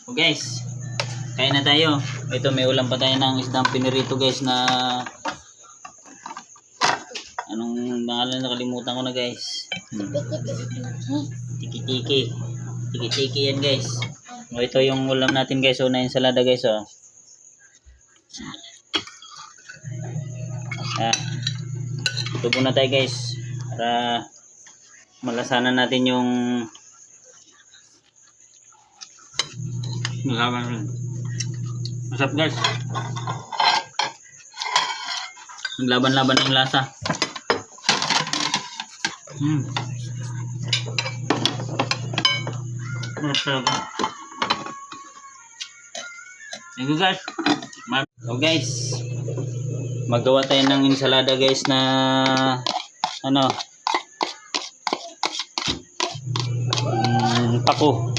O guys, kain na tayo. Ito may ulam pa tayo ng isdang pinirito guys na anong pangalan, nakalimutan ko na guys. Tiki-tiki. Tiki-tiki yan guys. O ito yung ulam natin guys. O na ensalada guys o. Tubo na tayo guys para malasanan natin yung masarap guys. Naglaban-laban ng lasa. Masarap. Thank you guys. So guys, magawa tayo ng ensalada guys na pako.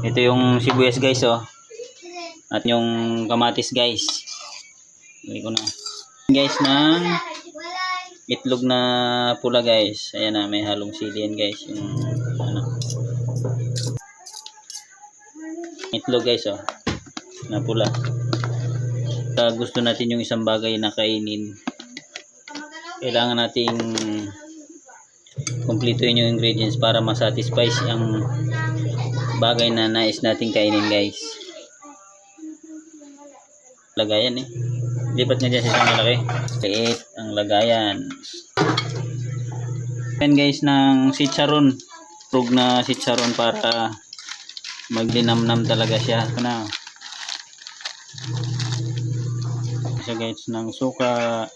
Ito yung sibuyas guys oh. At yung kamatis guys. Lagay ko na. Guys ng itlog na pula guys. Ayan na, may halong sili yan guys. Yung itlog guys oh. Na pula. Gusto natin yung isang bagay na kainin, kailangan nating kumpletuhin yung ingredients para masatisfy ang bagay na nais nating kainin guys. Lagayan eh. Lipat nga dyan sa isang malaki. Liit ang lagayan. Yan guys ng chicharon. Tug na chicharon para magdinamnam talaga siya. Ito na. Guys ng suka.